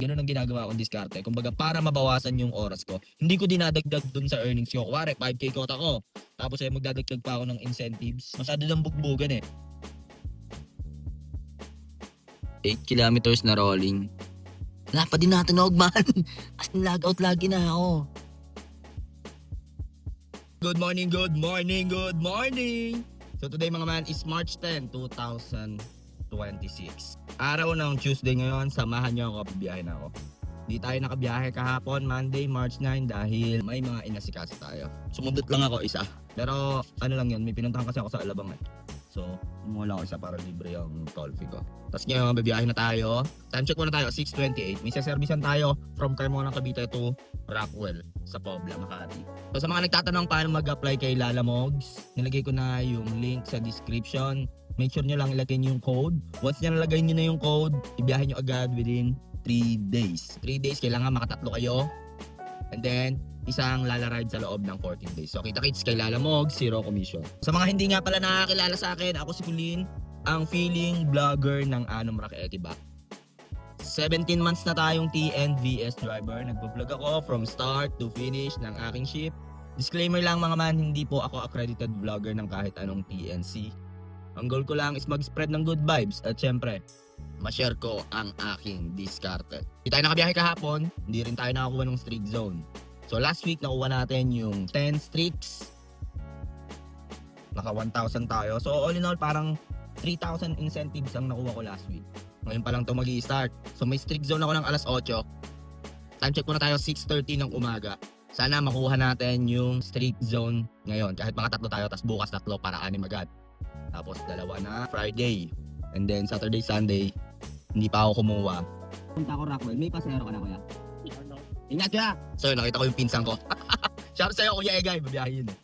Ganun ang ginagawa kong diskarte. Kumbaga, para mabawasan yung oras ko, hindi ko dinadagdag dun sa earnings ko. Kuwari, 5K quota ko. Tapos magdadagdag pa ako ng incentives. Masyado ng bugbugan eh. 8 kilometers na rolling. Wala pa din natunog man. As in, lag out lagi na ako. Good morning, good morning, good morning! So today mga man is March 10, 2026. Araw ng Tuesday ngayon, samahan nyo ako, bibiyahe na ako. Di tayo nakabiyahe kahapon, Monday, March 9 dahil may mga inasikaso tayo. Sumundot lang ako isa. Pero ano lang yun, may pinuntahan kasi ako sa Alabang eh. So, mula ako isa para libre yung toll fee ko. Tapos ngayon, bibiyahe na tayo. Time check muna tayo, 6:28. May servicean tayo from Carmona, Cavite to Rockwell sa Pobla, Makati. So sa mga nagtatanong paano mag-apply kay Lala Mogs, nilagay ko na yung link sa description. Make sure nyo lang ilagay nyo yung code. Once nyo nalagay nyo na yung code, ibiyahe nyo agad within 3 days. 3 days, kailangan makatatlo kayo. And then, isang Lala ride sa loob ng 14 days. So kita-kits kay Lala Mogs, zero commission. Sa mga hindi nga pala nakakilala sa akin, ako si Colin, ang feeling vlogger ng Anom Raquete ba. 17 months na tayong TNVS driver. Nagpo-vlog ako from start to finish ng aking ship. Disclaimer lang mga man, hindi po ako accredited vlogger ng kahit anong TNC. Ang goal ko lang is mag-spread ng good vibes at syempre, ma-share ko ang aking diskarte. Hindi tayo nakabiyahe kahapon, hindi rin tayo nakakuha ng streak zone. So last week nakuha natin yung 10 streaks. Naka 1,000 tayo. So all in all parang 3,000 incentives ang nakuha ko last week. Ngayon pa lang ito mag-i-start. So may streak zone ako ng alas 8. Time check muna tayo 6:30 ng umaga. Sana makuha natin yung streak zone ngayon. Kahit mga tatlo tayo, tapos bukas tatlo para 6 agad. Tapos dalawa na Friday. And then Saturday, Sunday, hindi pa ako kumuha. Punta ko Rockwell. May pasero ka na kuya? Ingat ka! So nakita ko yung pinsan ko. Shout sa'yo kuya Egay. Babiyahin yun eh.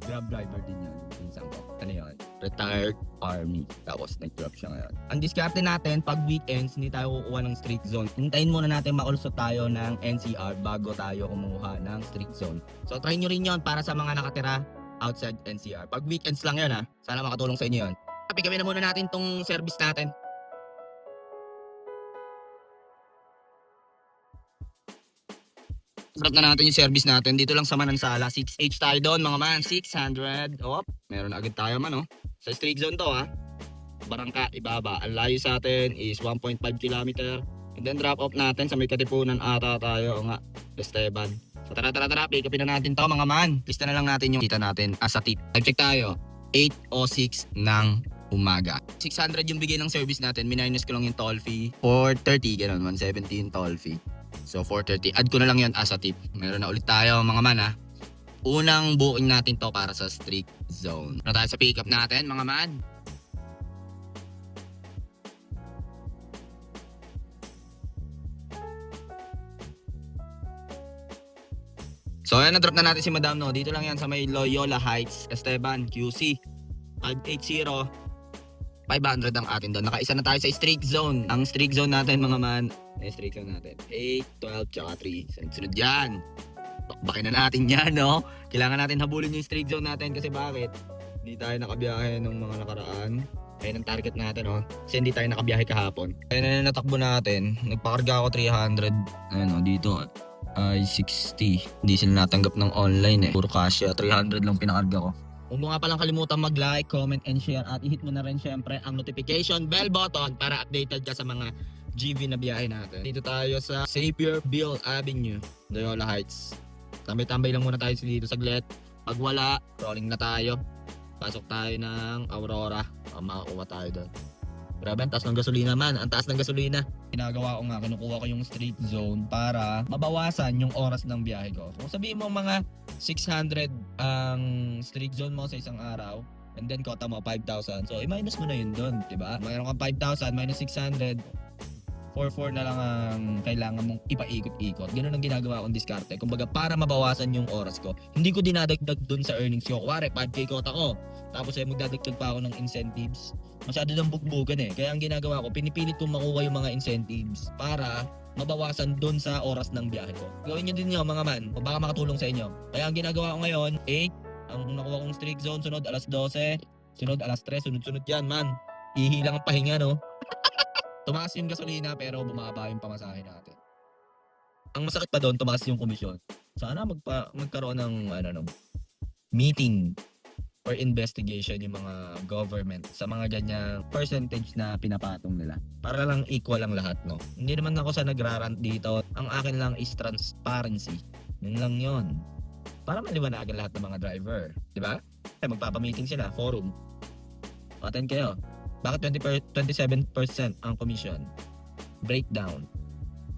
Grab driver din yun. Pinsan ko. Ano yun? Retired Army. Tapos nag-drop siya ngayon. Ang diskarte natin, pag weekends, hindi tayo kukuha ng streak zone. Hintayin muna natin maulusot tayo ng NCR bago tayo kumuha ng streak zone. So try nyo rin yun para sa mga nakatira outside NCR. Pag weekends lang yun ha. Sana makatulong sa inyo yun. Pigawin na muna natin tong service natin. Start na natin yung service natin. Dito lang sa Manansala. 6H tayo doon mga man. 600. Op. Meron agad tayo man oh. Sa streak zone to ha. Barangka, ibaba. Ang layo sa atin is 1.5 km. And then drop off natin sa may Katipunan ata tayo. O nga. Esteban. So tara. Pick upin na natin to mga man. Lista na lang natin yung kita natin as a tip. Time check tayo. 8:06 ng umaga. 600 yung bigay ng service natin. Minus ko lang yung toll fee. 430 ganun. 117 toll fee. So 430. Add ko na lang yan as a tip. Meron na ulit tayo mga man ha. Unang booking natin to para sa streak zone. Na tayo sa pick up natin mga man. So ayan, na-drop na natin si Madam no. Dito lang yan sa may Loyola Heights, Esteban, QC. 580. 500 ang atin doon. Nakaisa na tayo sa streak zone. Ang streak zone natin mga man, streak zone natin 8, 12, tsaka 3. Sunod yan. Bakbakin na natin yan no. Kailangan natin habulin yung streak zone natin kasi bakit? Hindi tayo nakabiyahe nung mga nakaraan. Ayun ang target natin no. Kasi hindi tayo nakabiyahe kahapon. Ayun na natakbo natin. Nagpakarga ako 300. Ayun no, dito ay 60. Hindi sila natanggap ng online eh. Puro casya. 300 lang pinakarga ko. Kung mo nga palang kalimutan mag-like, comment, and share at i-hit mo na rin syempre ang notification bell button para updated ka sa mga GV na biyahe natin. Dito tayo sa Xavierville Avenue, Loyola Heights. Tambay-tambay lang muna tayo dito saglit. Pag wala, rolling na tayo. Pasok tayo ng Aurora. Makakuha tayo doon. Grabe, ang taas ng gasolina man. Ang taas ng gasolina. Ginagawa ko nga, kinukuha ko yung streak zone para mabawasan yung oras ng biyahe ko. Kung sabihin mo mga 600 ang streak zone mo sa isang araw, and then quota mo 5,000. So, i-minus mo na yun doon, diba? Mayroon kang 5,000 minus 600, 4,400 na lang ang kailangan mong ipaikot-ikot. Ganun ang ginagawa kong diskarte. Kumbaga, para mabawasan yung oras ko, hindi ko dinadagdag doon sa earnings ko. Kuwari, 5K quota ko. Tapos magdadagdag pa ako ng incentives. Masyado ng bugbugan eh. Kaya ang ginagawa ko, pinipilit kong makuha yung mga incentives para mabawasan doon sa oras ng biyahe ko. Gawin nyo din yun mga man. O baka makatulong sa inyo. Kaya ang ginagawa ko ngayon, 8. Ang nakuha kong streak zone, sunod alas 12. Sunod alas 3. Sunod-sunod yan man. Ihilang ang pahinga no. Tumaas yung gasolina pero bumaba yung pamasahe natin. Ang masakit pa doon, tumaas yung komisyon. Sana magkaroon ng meeting or investigation yung mga government sa mga ganyang percentage na pinapatong nila. Para lang equal ang lahat, no? Hindi naman ako sa nagrarant dito. Ang akin lang is transparency. Yun lang yun. Para maliwanagan lahat ng mga driver. Di ba? Magpapamiting sila, forum. Attend kayo. Bakit 27% ang commission? Breakdown.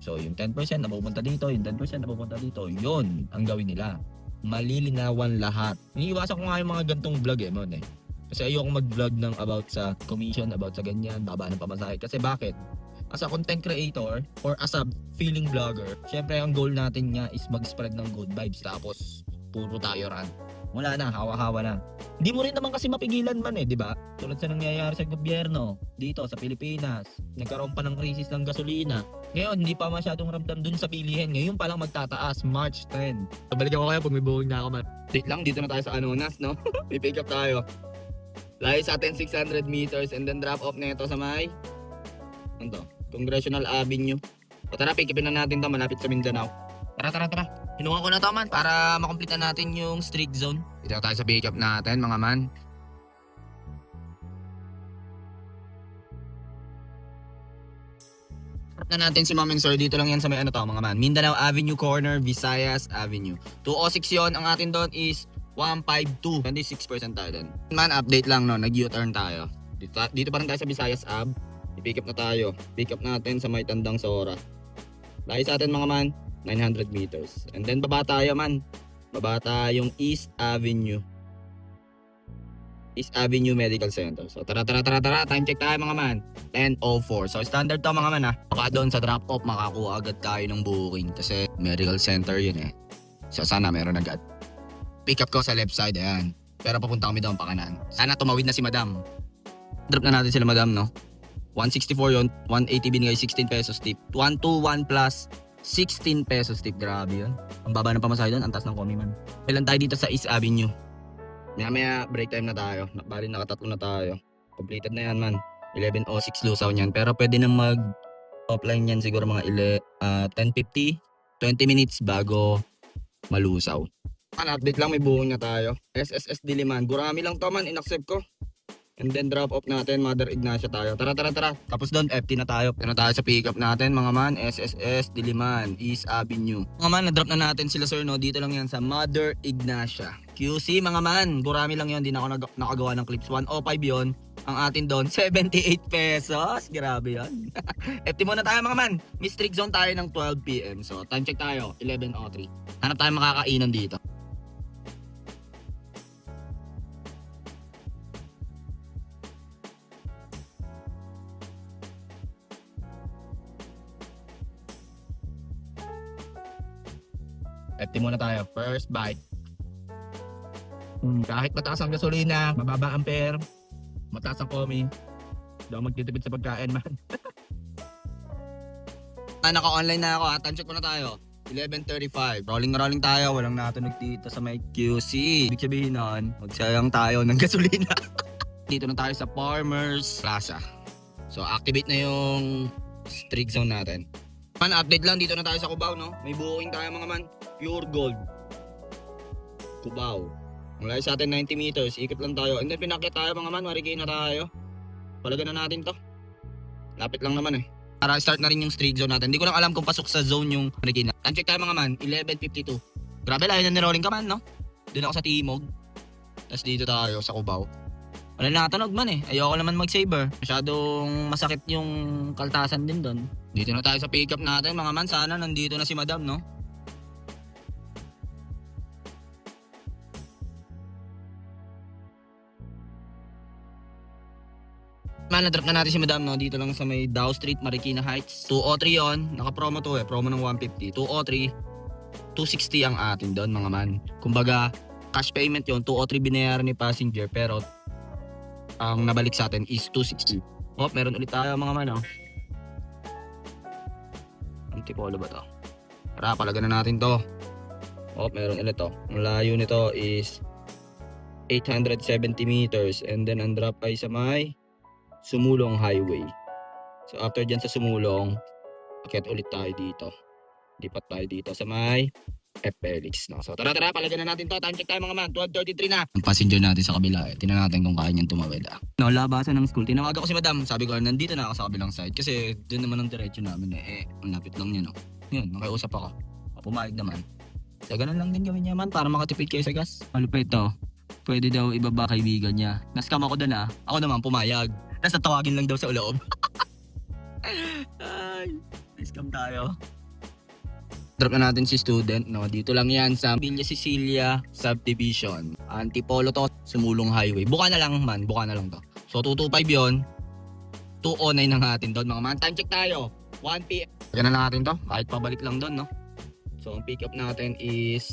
So, yung 10% na pupunta dito, yung 10% na pupunta dito, yun ang gawin nila. Malilinawan lahat. Iniiwasan ko nga yung mga gantong vlog mon eh. Kasi ayoko mag-vlog ng about sa commission, about sa ganyan, baba ng pamasahe. Kasi bakit? As a content creator or as a feeling vlogger, syempre ang goal natin nga is mag-spread ng good vibes tapos puro tayo rant. Wala na, hawa-hawa na. Hindi mo rin naman kasi mapigilan man di ba? Tulad sa nangyayari sa gobyerno dito sa Pilipinas, nagkaroon pa ng krisis ng gasolina. Ngayon, hindi pa masyadong ramdam dun sa bilihin. Ngayon pa lang magtataas, March 10. Balikan ko kayo pag may buhing na ako man. Date lang, dito na tayo sa Anonas, no? May pick up tayo. Layo sa atin 600 meters and then drop off na ito sa may Congressional Avenue. O tara, pick upin na natin to malapit sa Mindanao. Tara. Hinuha ko na to man para makomplete natin yung streak zone. Dito tayo sa pick up natin mga man. Na natin si Ma'am and Sir. Dito lang yan sa may mga man. Mindanao Avenue corner, Visayas Avenue. 206 yon. Ang atin doon is 152. 26% tayo doon. Man, update lang no. Nag-U-turn tayo. Dito pa rin tayo sa Visayas Ave. I-pick up na tayo. Pick up natin sa may Tandang Sora. Layo sa atin mga man, 900 meters. And then baba tayo man. Baba tayong East Avenue. East Avenue Medical Center. So tara. Time check tayo mga man. 10:04. So standard to mga man ha. Baka doon sa drop off makakuha agad tayo ng booking kasi medical center yun eh. So sana meron agad. Pick up ko sa left side ayan. Pero papunta kami doon pa kanan. Sana tumawid na si Madam. Drop na natin sila Madam no. 164 yun. 180 binigay 16 pesos tip. 121 plus 16 pesos tip. Grabe yun. Ang baba ng pamasahe doon. Ang taas ng komi man. Ilan tayo dito sa East Avenue. Maya break time na tayo. Bali nakatatlo na tayo. Completed na yan man. 11:06 lusaw niyan. Pero pwede nang offline yan siguro mga 10:50. 20 minutes bago malusaw. Update lang may buhon na tayo. SSS Diliman. Gurami lang to man. In-accept ko. And then drop off natin, Mother Ignacia tayo. Tara. Tapos doon, FT na tayo. Ito na tayo sa pick up natin, mga man. SSS Diliman, East Avenue. Mga man, na-drop na natin sila sir, no? Dito lang yan sa Mother Ignacia. QC, mga man. Gurami lang yun. Di na ako nakagawa ng clips. 105 yon. Ang atin doon, 78 pesos. Grabe yan. FT muna tayo, mga man. May streak zone tayo ng 12 PM. So, time check tayo, 11:03. Hanap tayo makakainan dito. FT muna tayo. First bite. Kahit mataas ang gasolina, mababa ampere, mataas ang komi, hindi ako magtitipid sa pagkain man. Naka-online na ako. Time check muna tayo. 11:35. Rolling tayo. Walang natunog dito sa may QC. Ibig sabihin nun, magsayang tayo ng gasolina. Dito na tayo sa Farmers Plaza. So activate na yung streak zone natin. Man, update lang. Dito na tayo sa Cubao, no? May booking tayo mga man. Pure gold. Cubao. Mula sa atin 90 meters. Ikot lang tayo. And then pinakit tayo mga man. Marikina tayo. Palagan na natin to. Lapit lang naman eh. Para start na rin yung streak zone natin. Hindi ko lang alam kung pasok sa zone yung Marikina. Time check tayo mga man. 11:52. Grabe lang. Yan nirolling ka man, no? Doon ako sa Timog. Tapos dito tayo sa Cubao. Wala nakatunog man eh. Ayoko naman mag-saber. Masyadong masakit yung kaltasan din doon. Dito na tayo sa pick up natin mga man. Sana nandito na si Madam, no? Man, na-drop na natin si Madam, no? Dito lang sa may Dow Street, Marikina Heights. 203 yon. Naka-promo to eh. Promo ng 150. 203. 260 ang atin doon mga man. Kumbaga, cash payment yon. 203 binayaran ni passenger pero ang nabalik sa atin is 260. Oh, meron ulit tayo mga man, oh. Antipolo ba to? Tara, palagan na natin to. Oh, meron ulit to. Ang layo nito is 870 meters and then ang drop ay sa may Sumulong Highway. So after dyan sa Sumulong, akit ulit tayo dito. Lipat tayo dito sa may Felix. No? So tara, palagyan na natin to. Time check tayo mga man. 12:33 na. Ang passenger natin sa kabila. Tingnan natin kung kaya niyang tumawid. No, labasan ng school. Tinawagan ko si madam. Sabi ko, nandito na ako sa kabilang side. Kasi doon naman ang diretso namin. Ang lapit lang niya, no? Yun, nakiusap ako. Pumayag naman. So ganun lang din gawin niya man para makatipid kayo sa gas. Malupit to. Pwede daw ibaba kaibigan niya. Nascam ako doon Ako naman pumayag. Nasa tawagin lang daw sa loob. Ay, nascam tayo. Drop na natin si student, no? Dito lang yan sa Villa Cecilia Subdivision. Antipolo to, Sumulong Highway. Buka na lang to. So 225 yon. 209 ng atin doon mga man. Time check tayo. 1 PM. Kaya na natin to. Kahit pabalik lang doon, no? So ang pick up natin is,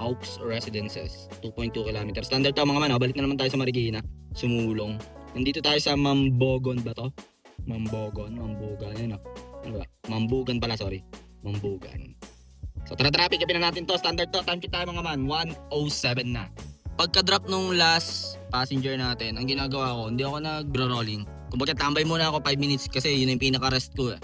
Oaks Residences. 2.2 kilometers. Standard to mga man. Balik na naman tayo sa Marikina. Sumulong. Nandito tayo sa Mambogon ba to? Mambogan. Yan, no? Ano ba? Mambugan pala, sorry. Mambugan. So tara, pick upin na natin to. Standard to. Time check tayo mga man. 1:07 na. Pagka-drop nung last passenger natin, ang ginagawa ko, hindi ako nag-rolling. Kumbaga tambay muna ako 5 minutes kasi yun yung pinaka-rest ko.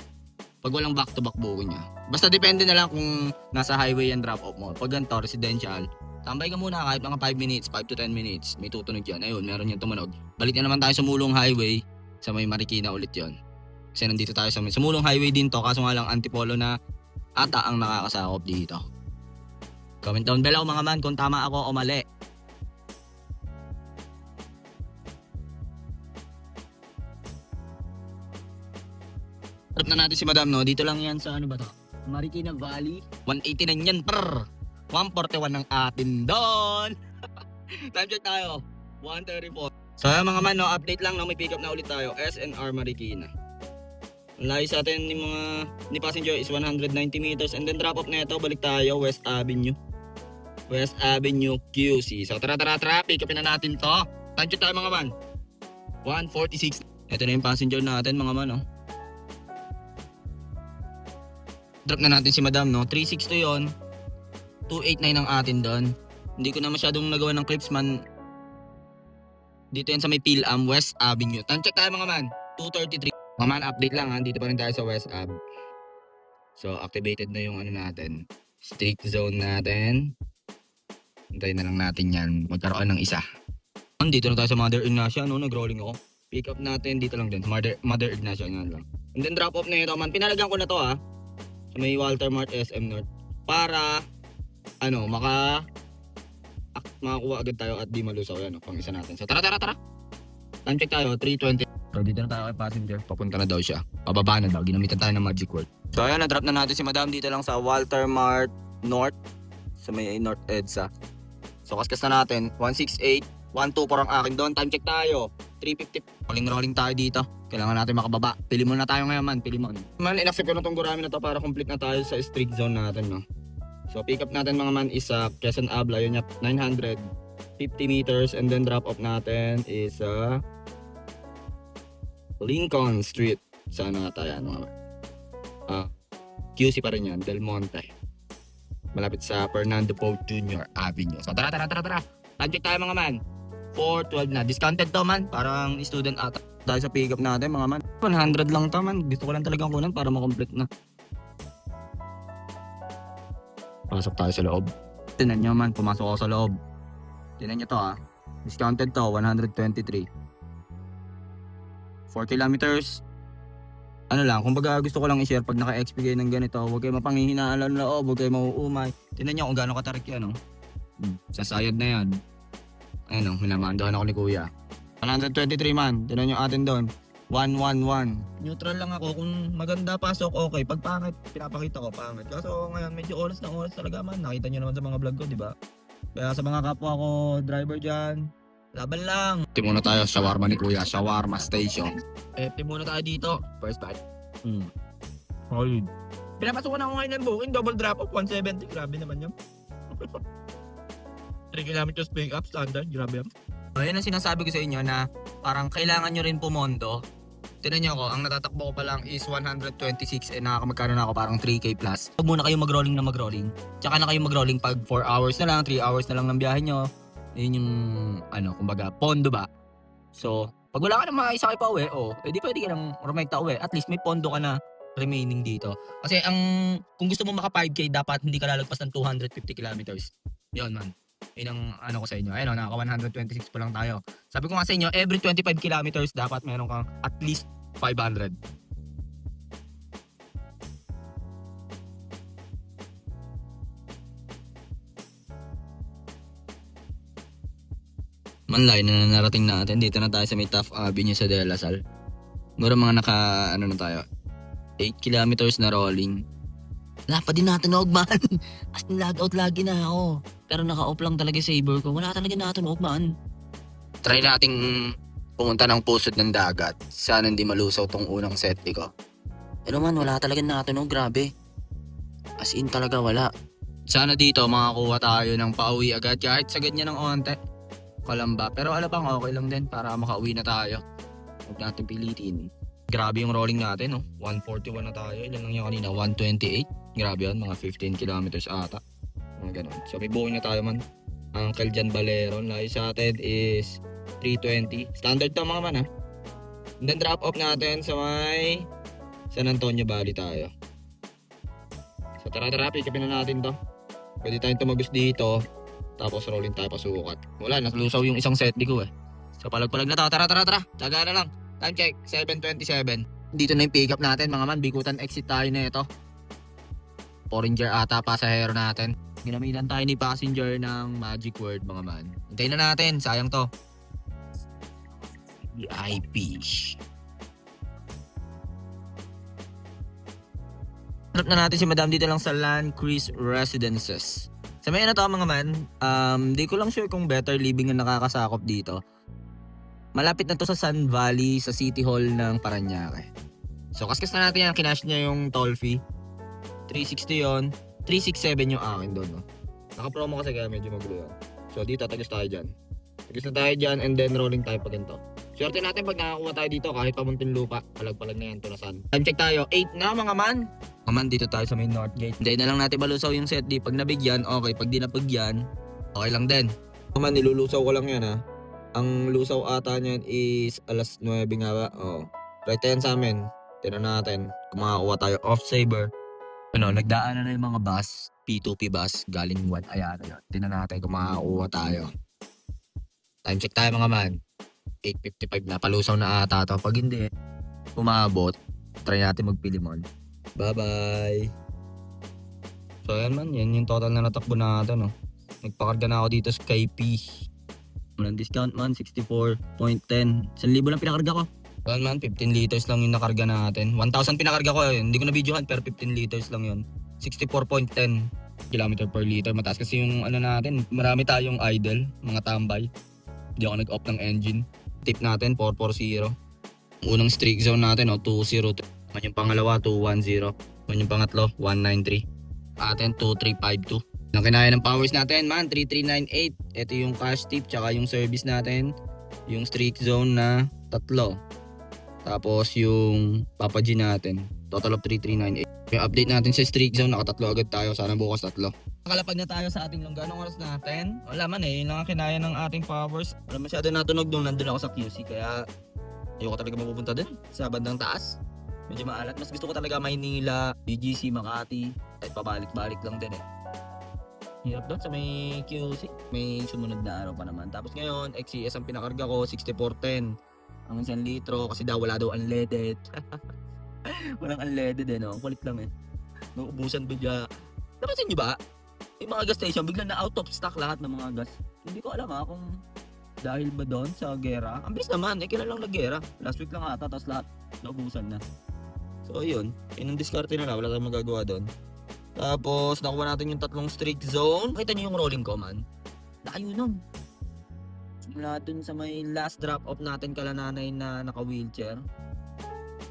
Pag walang back-to-back buko niya. Basta depende na lang kung nasa highway yan drop-off mo. Pag ganito, residential, tambay ka muna kahit mga 5 minutes, 5 to 10 minutes. May tutunog yan. Ayun, meron yung tumunog. Balik na naman tayo sa Mulong Highway. Sa may Marikina ulit yon. Kasi nandito tayo sa Mulong Highway din to. Kaso nga lang Antipolo na ata ang nakakasakop dito. Comment down below mga man kung tama ako o mali. Drop na natin si madam, no? Dito lang yan sa ano ba to? Marikina Valley. 189 yan, 141 ng atin doon. Time check tayo. 1:34. So mga man, no? Update lang, no? May pick up na ulit tayo. SNR Marikina. Ang layo sa atin ni passenger is 190 meters. And then drop off na ito. Balik tayo. West Avenue QC. So tara. Pick upin na natin to. Time check tayo mga man. 1:46. Ito na yung passenger natin mga man, no? Drop na natin si madam, no? 362 yon. 289 ang atin doon. Hindi ko na masyadong nagawa ng clips man. Dito yan sa may Pilam, West Avenue. Time check tayo mga man. 2:33. Mga man, update lang ha. Dito pa rin tayo sa West Ave. So activated na yung ano natin. Strict zone natin. Hintayin na lang natin yan. Magkaroon ng isa. Dito na tayo sa Mother Ignacia, no? Nag-rolling ako. Pick up natin dito lang din. Mother Ignacia yan lang. And then drop off na ito man. Pinalagyan ko na to ha. Sa may Walter Mart SM North. Para makakuha agad tayo at di malusaw yan. Pang isa natin. So tara. Time check tayo. 3:20. So dito na tayo kay passenger. Papunta na daw siya. Pababa na daw. Ginamitan tayo ng magic word. So ayan, na-drop na natin si madam dito lang sa Walter Mart North. Sa may North EDSA. So kaskas na natin. 168. 124 ang akin doon. Time check tayo. 3:50. Rolling tayo dito. Kailangan natin makababa. Pili muna tayo ngayon man. Pili mo. Man, in-accept ko na itong gurami na to para complete na tayo sa strict zone natin, no? So pick up natin mga man is Quezon Ave. Yun niya 950 meters. And then drop off natin is Lincoln Street. Sana tayo QC pa rin yan. Del Monte. Malapit sa Fernando Poe Jr. Avenue. So tara. Time check tayo mga man. 4:12 na. Discounted to man. Parang student ata. Dahil sa pick up natin mga man. 100 lang to man. Gusto ko lang talagang kunan para makomplete na. Pasok tayo sa loob. Tinan nyo man. Pumasok ako sa loob. Tinan nyo to Discounted to. 123. 4 kilometers. Ano lang. Kumbaga gusto ko lang i-share pag naka-XP kayo ng ganito. Huwag kayo mapanghihinaan ng loob. Huwag kayo mauumay. Tinan nyo kung gaano katarik yan. Sasayad na yan. Ayun minamandohan ako ni kuya. 123 man. Tinan nyo atin doon. 111. Neutral lang ako. Kung maganda pasok, okay. Pag pangit, pinapakita ko pangit. Kaso ngayon medyo oras talaga man. Nakita nyo naman sa mga vlog ko, di ba? Kaya sa mga kapwa ko, driver dyan, laban lang. Muna tayo, shawarma ni kuya. Shawarma station. Muna tayo dito. First bite. Solid. Pinapasok ko na ako ngayon ng booking. Double drop off, 170. Grabe naman yun. 3 kilometers pick up, standard. Grabe yan. So, yan ang sinasabi ko sa inyo na parang kailangan nyo rin pumondo. Tinan nyo ako, ang natatakbo ko pa lang is 126 and nakakamagkano na ako parang 3K plus. Huwag muna kayo mag-rolling. Tsaka na kayo mag-rolling pag 4 hours na lang, 3 hours na lang ng biyahe nyo. Yun yung, kumbaga, pondo ba? So, pag wala ka na makakisakay pa uwi, edi pwede ka nang rumekta uwi. At least may pondo ka na. remaining dito. Kasi kung gusto mo maka 5K, dapat hindi ka lalagpas ng 250 kilometers. Yun man. Yun ang ano ko sa inyo. Ayun, naka 126 pa lang tayo. Sabi ko nga sa inyo, every 25 kilometers dapat meron kang at least 500. Manlay na narating natin. Dito na tayo sa may Taft Avenue sa De La Salle. Mura mga ano na tayo. 8 kilometers na rolling. Wala pa din natunog man. As in lag out lagi na ako. Pero naka-off lang talaga saber ko. Wala talaga natunog man. Try nating pumunta ng pusod ng dagat. Sana hindi malusaw tong unang set ko. Pero man, wala talaga natunog. Grabe. As in talaga wala. Sana dito makakuha tayo ng pauwi agad kahit sagad niya ng onte. Kalamba. Pero alam bang okay lang din para makauwi na tayo. Huwag natin pilitin. Grabe yung rolling natin, no? 141 na tayo. Ilan lang yung kanina? 128. Grabe yun, mga 15 kilometers ata. Mga ganun. So may booking na tayo man. Uncle Jan Baleron. Layo sa atin is 320. Standard to mga man, ha? And then drop off natin sa may San Antonio Valley tayo. So tara, pick upin na natin to. Pwede tayong tumagos dito. Tapos rolling tayo pasukat. Wala, naklusaw yung isang set ko eh. So palag-palag na to. Tara. Taga na lang. Time check, 7:27. Dito na yung pick up natin mga man. Bikutan exit tayo na ito. Foreigner ata, pasahero natin. Ginamitan tayo ni passenger ng magic word mga man. Hintayin na natin, sayang to. VIP. Harap na natin si Madam dito lang sa Land Chris Residences. Sa may ano to mga man, di ko lang sure kung better living ang nakakasakop dito. Malapit na to sa Sun Valley, sa City Hall ng Parañaque. So kaskas na natin yan, kinash niya yung toll fee. 360 yon, 367 yung akin doon. No? Naka-promo kasi kaya medyo magulo yan. So dito, tagos tayo dyan. Tagos na tayo dyan and then rolling tayo pa ganito. Swerte natin pag nakakuha tayo dito kahit pamuntin lupa. Palag-palag na yan, tunasan. Time check tayo, 8 na mga man. Mga man, dito tayo sa main North Gate. Hindi na lang natin malusaw yung set D. Pag nabigyan, okay. Pag di napagyan, okay lang din. Mga man, nilulusaw ko lang yan ha. Ang lusaw ata niyan is alas 9 nga ba? Oo. Right yan sa amin. Tinan natin kung makakuha tayo off saber. Ano, nagdaanan na yung mga bus, P2P bus, galing Juan Ayala. Tinan natin kung makakuha tayo. Time check tayo mga man. 8:55 na, palusaw na ata to. Pag hindi, umabot, try natin magpilimon. Bye-bye! So yan man, yan yung total na natakbo natin. No? Nagpakarga na ako dito sa KP. Walang discount man, 64.10. 1,000 lang pinakarga ko. Well man, 15 liters lang yung nakarga natin. 1,000 pinakarga ko eh. Hindi ko na videohan pero 15 liters lang yun. 64.10 km per liter. Mataas kasi yung ano natin. Marami tayong idle, mga tambay. Hindi ako nag-off ng engine. Tip natin, 440. Unang streak zone natin, 202. Man yung pangalawa, 210. Man yung pangatlo, 193. Atin, 2352. Ang kinaya ng powers natin man, 3398. Ito yung cash tip tsaka yung service natin. Yung streak zone na 3. Tapos yung Papa G natin, total of 3398. Yung update natin sa streak zone, nakatatlo agad tayo. Sana bukas 3. Nakalapag na tayo sa ating longga. Anong oras natin? Wala man eh, yun lang ang kinaya ng ating powers. Wala masyado natunog nung nandun ako sa QC. Kaya ayoko talaga mapupunta din sa bandang taas. Medyo maalat. Mas gusto ko talaga Maynila, BGC, Makati. Kahit pabalik-balik lang din eh. Hirap doon sa may QC. May sumunod na araw pa naman. Tapos ngayon, XCS ang pinakarga ko, 6410. Ang 1 litro kasi daw wala daw unleaded. Walang unleaded eh, no? Ang kulit lang eh. Nauubusan bigla. Napansin nyo ba? Yung mga gas station, biglang na out of stock lahat ng mga gas. Hindi ko alam kung dahil ba doon sa gera. Ang bilis naman, kailan lang nag-gera. Last week lang ata, tapos lahat naubusan na. So yun, yun ang diskarte na wala tayong magagawa doon. Tapos nakuha natin yung 3 streak zone. Nakita niyo yung rolling ko man. Layo nun. Simula dun sa may last drop off natin kala nanay na naka wheelchair.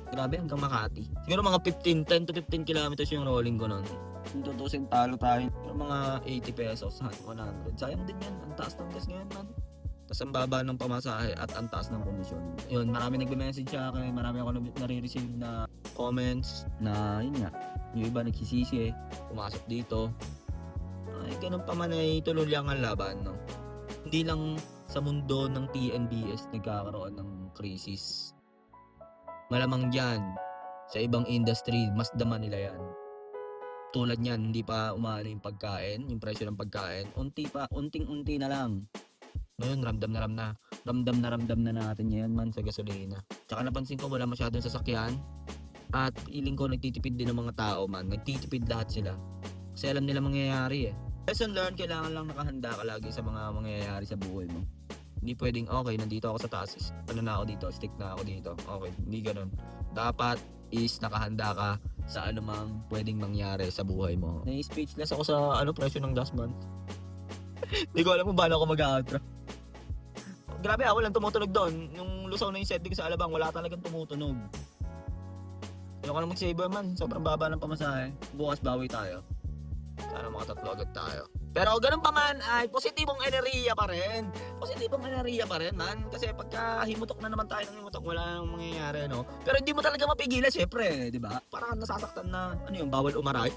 Grabe hanggang Makati. Siguro mga 10 to 15 kilometers yung rolling ko nun. Kung tutusin talo tayo. Pero mga 80 pesos, 100. Sayang din yan. Ang taas ng gas ngayon man. Tapos ang baba ng pamasahe at ang taas ng komisyon. Yun, marami nagbe-message sa akin. Marami ako nare-receive na comments na yun nga. Yung iba nagsisisi pumasok dito. Ay, ganun pa man ay tuloy lang ang laban, no? Hindi lang sa mundo ng TNBS nagkakaroon ng krisis. Malamang dyan Sa ibang industry, mas dama nila yan. Tulad niyan, hindi pa umaano yung pagkain, yung presyo ng pagkain. Unting-unti na lang. Ngayon, ramdam na natin yan man sa gasolina. Tsaka napansin ko, wala masyadong sasakyan. At feeling ko, nagtitipid din ng mga tao man. Nagtitipid lahat sila. Kasi alam nila mangyayari eh. Lesson learned, kailangan lang nakahanda ka lagi sa mga mangyayari sa buhay mo. Hindi pwedeng, okay, nandito ako sa taas, ano na ako dito, stick na ako dito. Okay, hindi ganun. Dapat is nakahanda ka sa anumang pwedeng mangyari sa buhay mo. Na-speechless ako sa presyo ng gas man. Hindi ko alam kung paano ako mag-outro. Grabe walang tumutunog doon. Yung lusaw na yung setting sa Alabang, wala talagang tumutunog. Ayoko na mag-saver man, sobrang baba ng pamasahe. Bukas bawi tayo. Sana makatatlo agad tayo. Pero ganun pa man ay positibong enerhiya pa rin. Positibong enerhiya pa rin man. Kasi pagka himutok na naman tayo ng himutok, wala nang mangyayari, no? Pero hindi mo talaga mapigilan, syempre, di ba? Parang nasasaktan na, bawal umaray.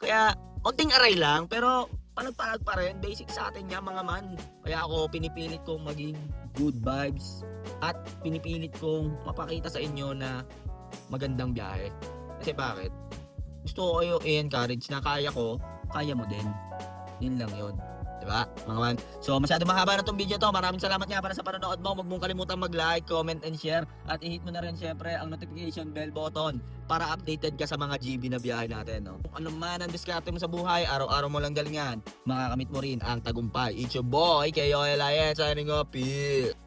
Kaya, konting aray lang, pero palag-palag pa rin. Basic sa atin yan, mga man. Kaya ako, pinipilit kong maging good vibes. At pinipilit kong mapakita sa inyo na magandang biyahe. Kasi bakit? Gusto ko kayo i-encourage na kaya ko, kaya mo din. Yun lang yun. Diba? Mga man. So, masyado mahaba na tong video to. Maraming salamat nga para sa panonood mo. Huwag mong kalimutan mag-like, comment, and share. At i-hit mo na rin syempre ang notification bell button para updated ka sa mga GB na biyahe natin. No? Kung ano man ang diskarte mo sa buhay, araw-araw mo lang galingan, makakamit mo rin ang tagumpay. It's your boy, Kayo Alliance, signing off. Peace!